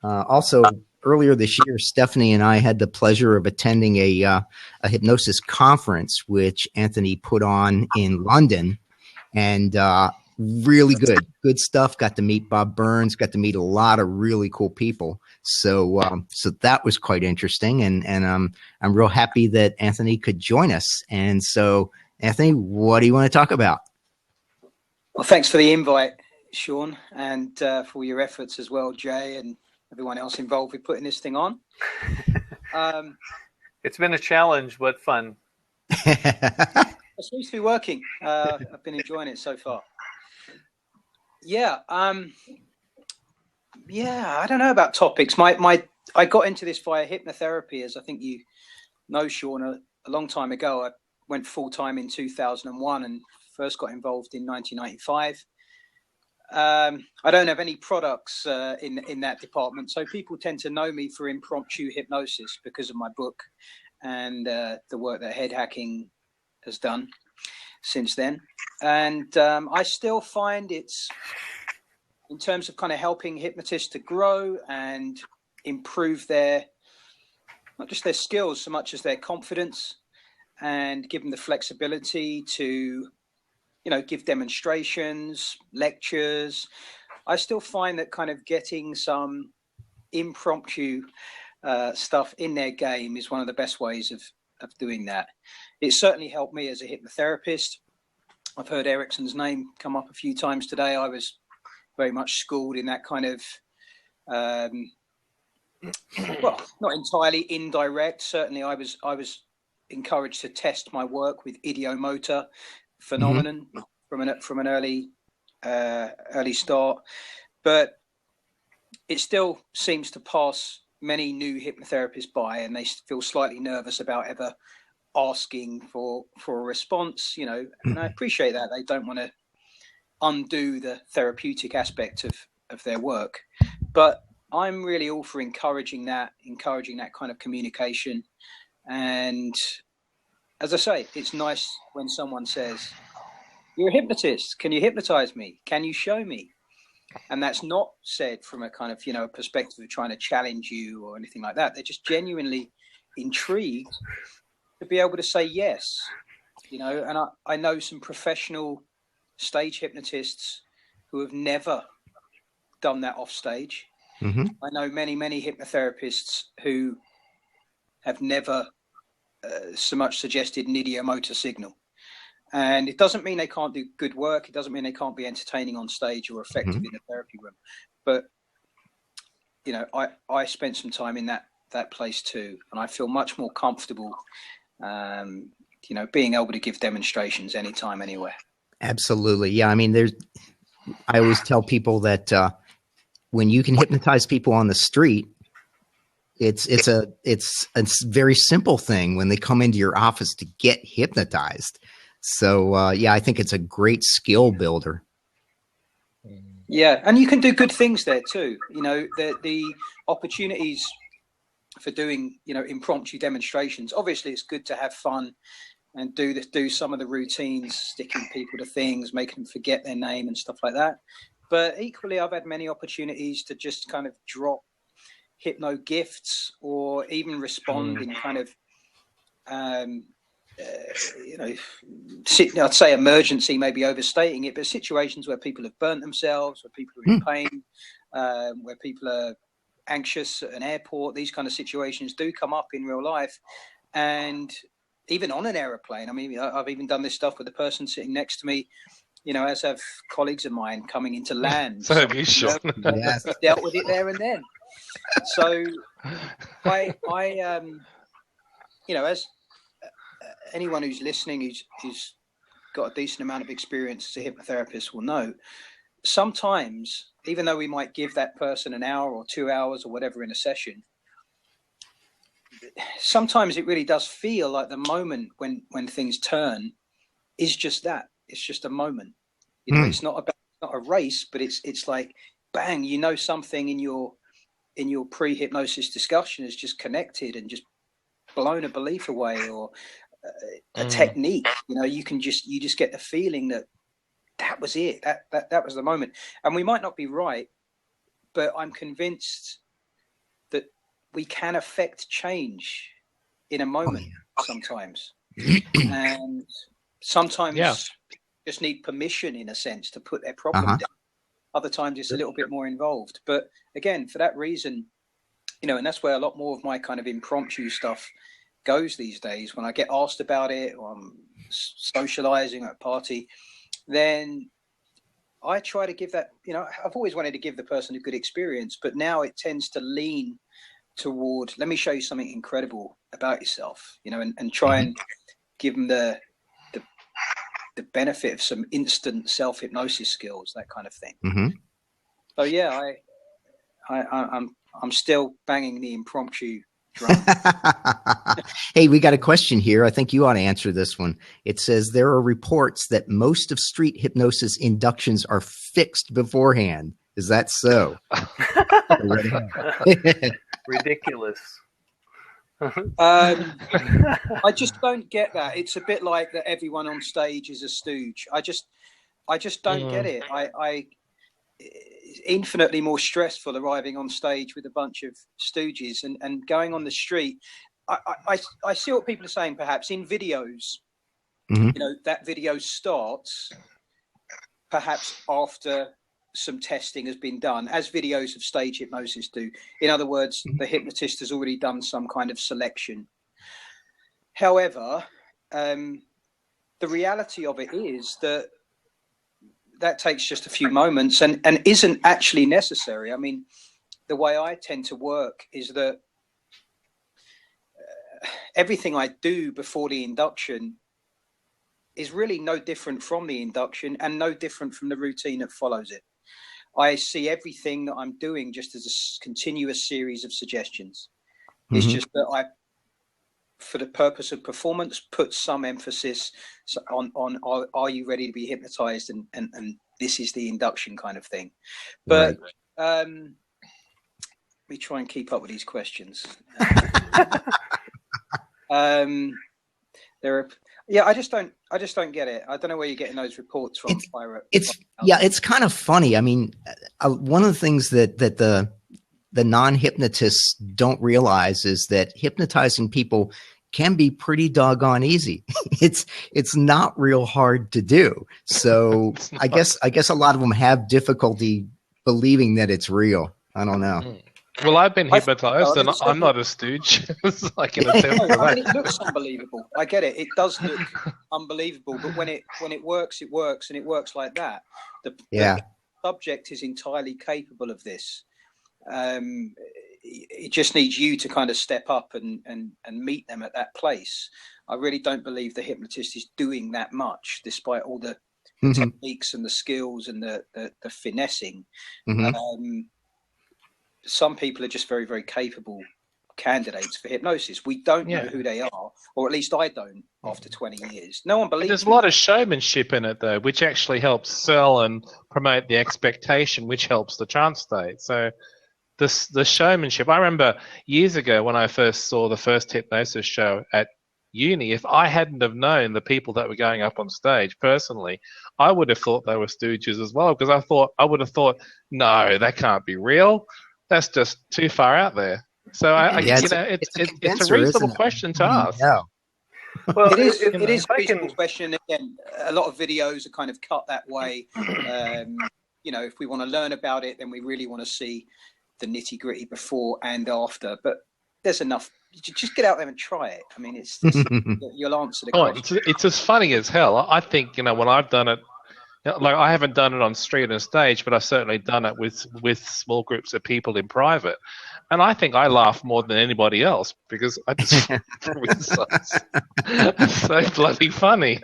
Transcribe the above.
Also, earlier this year, Stephanie and I had the pleasure of attending a hypnosis conference, which Anthony put on in London, and really good stuff. Got to meet Bob Burns, got to meet a lot of really cool people. So that was quite interesting, and I'm real happy that Anthony could join us. And so, Anthony, what do you want to talk about? Well, thanks for the invite, Sean, and for your efforts as well, Jay, and everyone else involved with putting this thing on. It's been a challenge, but fun. It seems to be working. I've been enjoying it so far. Yeah. I don't know about topics. I got into this via hypnotherapy, as I think you know, Sean, a long time ago. I went full time in 2001 and first got involved in 1995. I don't have any products in that department, so people tend to know me for impromptu hypnosis because of my book and the work that head hacking has done since then. And I still find it's, in terms of kind of helping hypnotists to grow and improve their, not just their skills so much as their confidence, and give them the flexibility to, give demonstrations, lectures. I still find that kind of getting some impromptu stuff in their game is one of the best ways of doing that. It certainly helped me as a hypnotherapist. I've heard Erickson's name come up a few times today. I was very much schooled in that kind of, well, not entirely indirect. Certainly I was encouraged to test my work with ideomotor phenomenon from an early start, but it still seems to pass many new hypnotherapists by, and they feel slightly nervous about ever asking for a response, and I appreciate that. They don't want to undo the therapeutic aspect of their work, but I'm really all for encouraging that kind of communication. And as I say, it's nice when someone says, "You're a hypnotist. Can you hypnotize me? Can you show me?" And that's not said from a kind of, a perspective of trying to challenge you or anything like that. They're just genuinely intrigued to be able to say yes, and I know some professional stage hypnotists who have never done that off stage. I know many, many hypnotherapists who have never so much suggested an ideomotor signal. And it doesn't mean they can't do good work. It doesn't mean they can't be entertaining on stage or effective in the therapy room. But, I spent some time in that place too. And I feel much more comfortable, being able to give demonstrations anytime, anywhere. Absolutely. Yeah. I mean, I always tell people that when you can hypnotize people on the street, it's a very simple thing when they come into your office to get hypnotized. So, I think it's a great skill builder. Yeah. And you can do good things there too. The opportunities for doing, impromptu demonstrations. Obviously, it's good to have fun and do some of the routines, sticking people to things, making them forget their name and stuff like that. But equally, I've had many opportunities to just kind of drop hypno gifts or even respond in kind of, I'd say emergency, maybe overstating it, but situations where people have burnt themselves, where people are in pain, where people are anxious at an airport. These kind of situations do come up in real life, and even on an aeroplane. I mean, I've even done this stuff with the person sitting next to me, as have colleagues of mine coming into land. So have you, Sean? Yes. Dealt with it there and then. So I as anyone who's listening, who's got a decent amount of experience as a hypnotherapist will know, sometimes, even though we might give that person an hour or 2 hours or whatever in a session, sometimes it really does feel like the moment when things turn is just that. It's just a moment. It's not a race, but it's like, bang, something in your pre-hypnosis discussion is just connected and just blown a belief away, or a technique. You just get the feeling that was it. That was the moment. And we might not be right, but I'm convinced we can affect change in a moment sometimes. And sometimes just need permission, in a sense, to put their problem down. Other times it's a little bit more involved. But again, for that reason, and that's where a lot more of my kind of impromptu stuff goes these days. When I get asked about it, or I'm socializing at a party, then I try to give that, I've always wanted to give the person a good experience, but now it tends to lean toward, let me show you something incredible about yourself, and try and give them the benefit of some instant self-hypnosis skills, that kind of thing. So yeah, I'm still banging the impromptu drum. Hey, we got a question here. I think you ought to answer this one. It says there are reports that most of street hypnosis inductions are fixed beforehand. Is that so? Ridiculous. I just don't get that. It's a bit like that everyone on stage is a stooge. I just don't get it. It's infinitely more stressful arriving on stage with a bunch of stooges and going on the street. I see what people are saying, perhaps in videos, that video starts perhaps after some testing has been done, as videos of stage hypnosis do. In other words, the hypnotist has already done some kind of selection. However, the reality of it is that takes just a few moments and isn't actually necessary. I mean, the way I tend to work is that everything I do before the induction is really no different from the induction and no different from the routine that follows it. I see everything that I'm doing just as a continuous series of suggestions. It's just that I, for the purpose of performance, put some emphasis on are you ready to be hypnotized, and this is the induction kind of thing. But let me try and keep up with these questions. There are. Yeah, I just don't get it. I don't know where you're getting those reports from. It's kind of funny. I mean, one of the things that the non-hypnotists don't realize is that hypnotizing people can be pretty doggone easy. It's not real hard to do. So I guess a lot of them have difficulty believing that it's real. I don't know. Well, I've been hypnotized, and I'm not a stooge. It's like an attempt for that. It looks unbelievable. I get it. It does look unbelievable, but when it works, it works, and it works like that. The subject is entirely capable of this. It just needs you to kind of step up and meet them at that place. I really don't believe the hypnotist is doing that much, despite all the techniques and the skills and the finessing. Some people are just very, very capable candidates for hypnosis. We don't know who they are, or at least I don't after 20 years. No one believes. There's a lot of showmanship in it, though, which actually helps sell and promote the expectation, which helps the trance state. So the showmanship. I remember years ago when I first saw the first hypnosis show at uni, if I hadn't have known the people that were going up on stage personally, I would have thought they were stooges as well, because I would have thought, no, that can't be real. That's just too far out there. So it's a reasonable question to ask. No. Well, it is a reasonable question. Again, a lot of videos are kind of cut that way. If we want to learn about it, then we really want to see the nitty gritty before and after. But there's enough. Just get out there and try it. I mean, it's you'll answer the question. It's as funny as hell. I think when I've done it. Like, I haven't done it on street and stage, but I've certainly done it with small groups of people in private. And I think I laugh more than anybody else because I just it's so bloody funny.